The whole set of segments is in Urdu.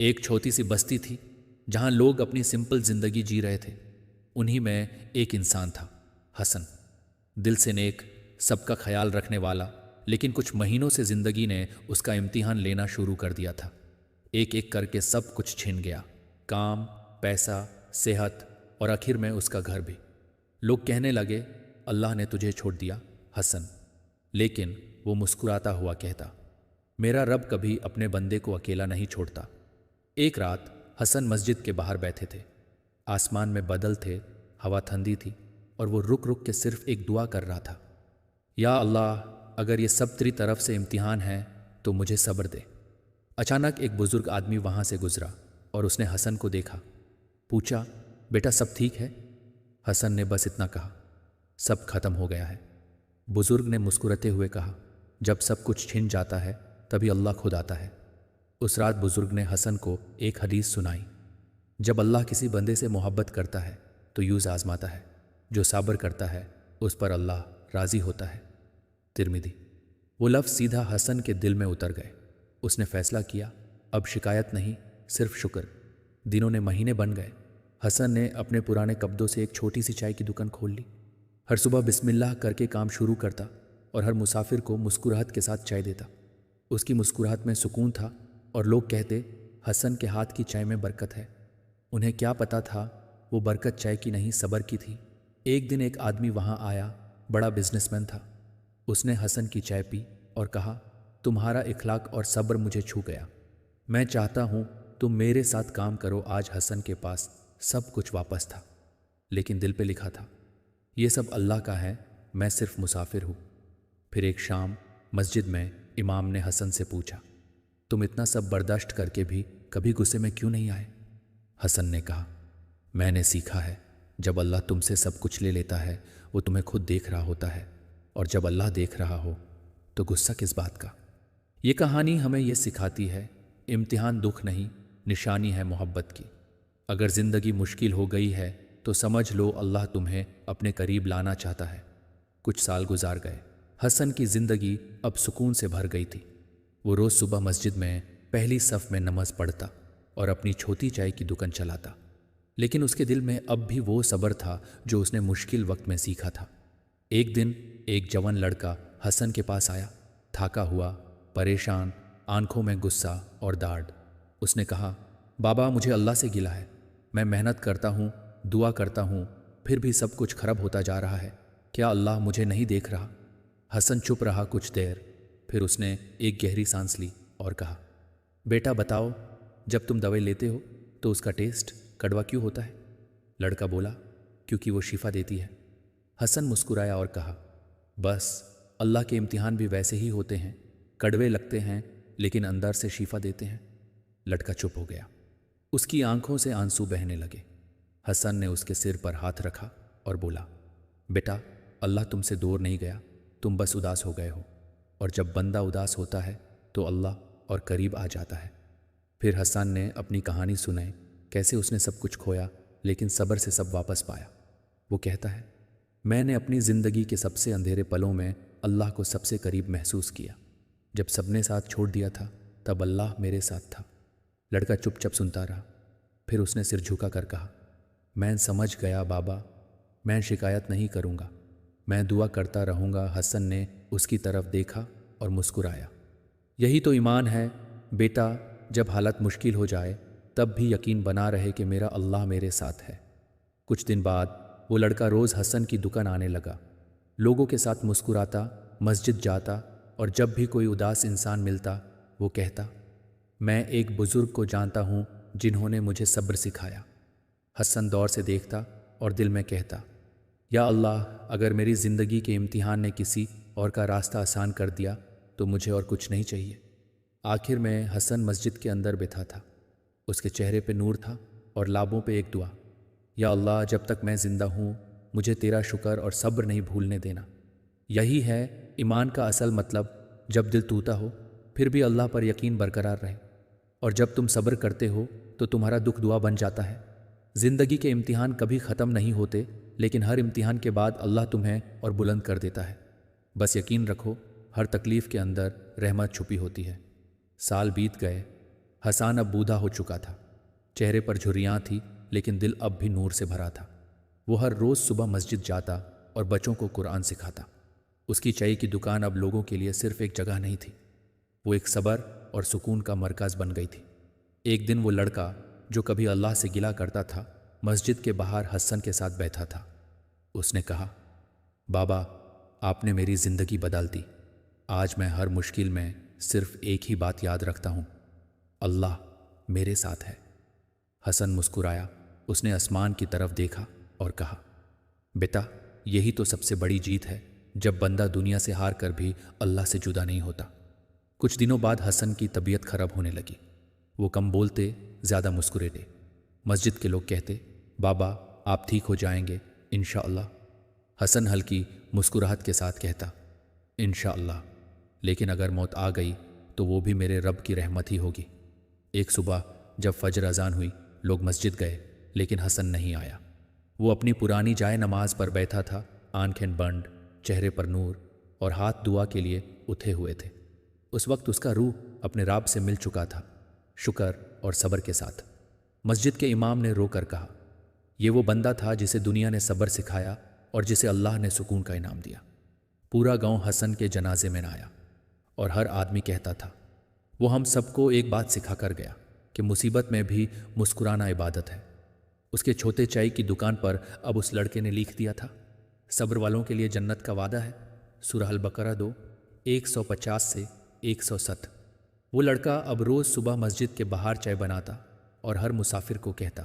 ایک چھوٹی سی بستی تھی جہاں لوگ اپنی سمپل زندگی جی رہے تھے۔ انہی میں ایک انسان تھا، حسن، دل سے نیک، سب کا خیال رکھنے والا، لیکن کچھ مہینوں سے زندگی نے اس کا امتحان لینا شروع کر دیا تھا۔ ایک ایک کر کے سب کچھ چھن گیا، کام، پیسہ، صحت اور آخر میں اس کا گھر بھی۔ لوگ کہنے لگے، اللہ نے تجھے چھوڑ دیا حسن، لیکن وہ مسکراتا ہوا کہتا، میرا رب کبھی اپنے بندے کو اکیلا نہیں چھوڑتا۔ ایک رات حسن مسجد کے باہر بیٹھے تھے، آسمان میں بادل تھے، ہوا ٹھنڈی تھی، اور وہ رک رک کے صرف ایک دعا کر رہا تھا، یا اللہ، اگر یہ سب تیری طرف سے امتحان ہے تو مجھے صبر دے۔ اچانک ایک بزرگ آدمی وہاں سے گزرا اور اس نے حسن کو دیکھا، پوچھا، بیٹا سب ٹھیک ہے؟ حسن نے بس اتنا کہا، سب ختم ہو گیا ہے۔ بزرگ نے مسکراتے ہوئے کہا، جب سب کچھ چھن جاتا ہے تبھی اللہ خود آتا ہے۔ اس رات بزرگ نے حسن کو ایک حدیث سنائی، جب اللہ کسی بندے سے محبت کرتا ہے تو یوں آزماتا ہے، جو صبر کرتا ہے اس پر اللہ راضی ہوتا ہے۔ ترمذی۔ وہ لفظ سیدھا حسن کے دل میں اتر گئے۔ اس نے فیصلہ کیا، اب شکایت نہیں، صرف شکر۔ دنوں نے مہینے بن گئے۔ حسن نے اپنے پرانے کپڑوں سے ایک چھوٹی سی چائے کی دکان کھول لی۔ ہر صبح بسم اللہ کر کے کام شروع کرتا اور ہر مسافر کو مسکراہٹ کے ساتھ چائے دیتا۔ اس کی مسکراہٹ میں سکون تھا اور لوگ کہتے، حسن کے ہاتھ کی چائے میں برکت ہے۔ انہیں کیا پتا تھا وہ برکت چائے کی نہیں، صبر کی تھی۔ ایک دن ایک آدمی وہاں آیا، بڑا بزنس مین تھا۔ اس نے حسن کی چائے پی اور کہا، تمہارا اخلاق اور صبر مجھے چھو گیا، میں چاہتا ہوں تم میرے ساتھ کام کرو۔ آج حسن کے پاس سب کچھ واپس تھا، لیکن دل پہ لکھا تھا، یہ سب اللہ کا ہے، میں صرف مسافر ہوں۔ پھر ایک شام مسجد میں امام نے حسن سے پوچھا، تم اتنا سب برداشت کر کے بھی کبھی غصے میں کیوں نہیں آئے؟ حسن نے کہا، میں نے سیکھا ہے، جب اللہ تم سے سب کچھ لے لیتا ہے وہ تمہیں خود دیکھ رہا ہوتا ہے، اور جب اللہ دیکھ رہا ہو تو غصہ کس بات کا؟ یہ کہانی ہمیں یہ سکھاتی ہے، امتحان دکھ نہیں، نشانی ہے محبت کی۔ اگر زندگی مشکل ہو گئی ہے تو سمجھ لو اللہ تمہیں اپنے قریب لانا چاہتا ہے۔ کچھ سال گزار گئے، حسن کی زندگی اب سکون سے بھر گئی تھی۔ وہ روز صبح مسجد میں پہلی صف میں نماز پڑھتا اور اپنی چھوٹی چائے کی دکان چلاتا، لیکن اس کے دل میں اب بھی وہ صبر تھا جو اس نے مشکل وقت میں سیکھا تھا۔ ایک دن ایک جوان لڑکا حسن کے پاس آیا، تھاکا ہوا، پریشان، آنکھوں میں غصہ اور ڈاڑھ۔ اس نے کہا، بابا مجھے اللہ سے گلہ ہے، میں محنت کرتا ہوں، دعا کرتا ہوں، پھر بھی سب کچھ خراب ہوتا جا رہا ہے، کیا اللہ مجھے نہیں دیکھ رہا؟ حسن چپ رہا کچھ دیر، پھر اس نے ایک گہری سانس لی اور کہا، بیٹا بتاؤ، جب تم دوائی لیتے ہو تو اس کا ٹیسٹ کڑوا کیوں ہوتا ہے؟ لڑکا بولا، کیونکہ وہ شفا دیتی ہے۔ حسن مسکرایا اور کہا، بس اللہ کے امتحان بھی ویسے ہی ہوتے ہیں، کڑوے لگتے ہیں لیکن اندر سے شفا دیتے ہیں۔ لڑکا چپ ہو گیا، اس کی آنکھوں سے آنسو بہنے لگے۔ حسن نے اس کے سر پر ہاتھ رکھا اور بولا، بیٹا اللہ تم سے دور نہیں گیا، تم بس اداس ہو گئے ہو، اور جب بندہ اداس ہوتا ہے تو اللہ اور قریب آ جاتا ہے۔ پھر حسن نے اپنی کہانی سنائی، کیسے اس نے سب کچھ کھویا لیکن صبر سے سب واپس پایا۔ وہ کہتا ہے، میں نے اپنی زندگی کے سب سے اندھیرے پلوں میں اللہ کو سب سے قریب محسوس کیا۔ جب سب نے ساتھ چھوڑ دیا تھا تب اللہ میرے ساتھ تھا۔ لڑکا چپ چپ سنتا رہا، پھر اس نے سر جھکا کر کہا، میں سمجھ گیا بابا، میں شکایت نہیں کروں گا، میں دعا کرتا رہوں گا۔ حسن نے اس کی طرف دیکھا اور مسکرایا۔ یہی تو ایمان ہے بیٹا، جب حالت مشکل ہو جائے تب بھی یقین بنا رہے کہ میرا اللہ میرے ساتھ ہے۔ کچھ دن بعد وہ لڑکا روز حسن کی دکان آنے لگا، لوگوں کے ساتھ مسکراتا، مسجد جاتا، اور جب بھی کوئی اداس انسان ملتا وہ کہتا، میں ایک بزرگ کو جانتا ہوں جنہوں نے مجھے صبر سکھایا۔ حسن دور سے دیکھتا اور دل میں کہتا، یا اللہ، اگر میری زندگی کے امتحان نے کسی اور کا راستہ آسان کر دیا تو مجھے اور کچھ نہیں چاہیے۔ آخر میں حسن مسجد کے اندر بیٹھا تھا، اس کے چہرے پہ نور تھا اور لابوں پہ ایک دعا، یا اللہ، جب تک میں زندہ ہوں مجھے تیرا شکر اور صبر نہیں بھولنے دینا۔ یہی ہے ایمان کا اصل مطلب، جب دل ٹوٹا ہو پھر بھی اللہ پر یقین برقرار رہے، اور جب تم صبر کرتے ہو تو تمہارا دکھ دعا بن جاتا ہے۔ زندگی کے امتحان کبھی ختم نہیں ہوتے، لیکن ہر امتحان کے بعد اللہ تمہیں اور بلند کر دیتا ہے۔ بس یقین رکھو، ہر تکلیف کے اندر رحمت چھپی ہوتی ہے۔ سال بیت گئے، حسان اب بوڑھا ہو چکا تھا، چہرے پر جھریاں تھی لیکن دل اب بھی نور سے بھرا تھا۔ وہ ہر روز صبح مسجد جاتا اور بچوں کو قرآن سکھاتا۔ اس کی چائے کی دکان اب لوگوں کے لیے صرف ایک جگہ نہیں تھی، وہ ایک صبر اور سکون کا مرکز بن گئی تھی۔ ایک دن وہ لڑکا جو کبھی اللہ سے گلا کرتا تھا مسجد کے باہر حسن کے ساتھ بیٹھا تھا۔ اس نے کہا، بابا آپ نے میری زندگی بدل دی۔ آج میں ہر مشکل میں صرف ایک ہی بات یاد رکھتا ہوں، اللہ میرے ساتھ ہے۔ حسن مسکرایا، اس نے آسمان کی طرف دیکھا اور کہا، بیٹا یہی تو سب سے بڑی جیت ہے، جب بندہ دنیا سے ہار کر بھی اللہ سے جدا نہیں ہوتا۔ کچھ دنوں بعد حسن کی طبیعت خراب ہونے لگی، وہ کم بولتے، زیادہ مسکراتے۔ مسجد کے لوگ کہتے، بابا آپ ٹھیک ہو جائیں گے انشاءاللہ۔ حسن ہلکی مسکراہٹ کے ساتھ کہتا، انشاءاللہ، لیکن اگر موت آ گئی تو وہ بھی میرے رب کی رحمت ہی ہوگی۔ ایک صبح جب فجر اذان ہوئی، لوگ مسجد گئے لیکن حسن نہیں آیا۔ وہ اپنی پرانی جائے نماز پر بیٹھا تھا، آنکھیں بند، چہرے پر نور اور ہاتھ دعا کے لیے اٹھے ہوئے تھے۔ اس وقت اس کا روح اپنے رب سے مل چکا تھا، شکر اور صبر کے ساتھ۔ مسجد کے امام نے رو کر کہا، یہ وہ بندہ تھا جسے دنیا نے صبر سکھایا اور جسے اللہ نے سکون کا انعام دیا۔ پورا گاؤں حسن کے جنازے میں آیا اور ہر آدمی کہتا تھا، وہ ہم سب کو ایک بات سکھا کر گیا کہ مصیبت میں بھی مسکرانا عبادت ہے۔ اس کے چھوٹے چائے کی دکان پر اب اس لڑکے نے لکھ دیا تھا، صبر والوں کے لیے جنت کا وعدہ ہے، سورہ البقرہ 2:150 سے 160۔ وہ لڑکا اب روز صبح مسجد کے باہر چائے بناتا اور ہر مسافر کو کہتا،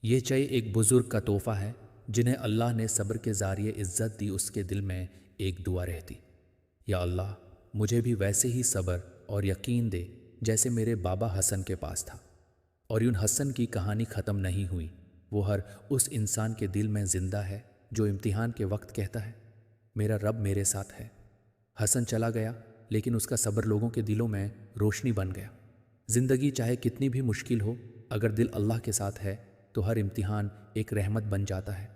یہ چائے ایک بزرگ کا تحفہ ہے جنہیں اللہ نے صبر کے ذریعے عزت دی۔ اس کے دل میں ایک دعا رہتی، یا اللہ مجھے بھی ویسے ہی صبر اور یقین دے جیسے میرے بابا حسن کے پاس تھا۔ اور یوں حسن کی کہانی ختم نہیں ہوئی، وہ ہر اس انسان کے دل میں زندہ ہے جو امتحان کے وقت کہتا ہے، میرا رب میرے ساتھ ہے۔ حسن چلا گیا لیکن اس کا صبر لوگوں کے دلوں میں روشنی بن گیا۔ زندگی چاہے کتنی بھی مشکل ہو، اگر دل اللہ کے ساتھ ہے تو ہر امتحان ایک رحمت بن جاتا ہے۔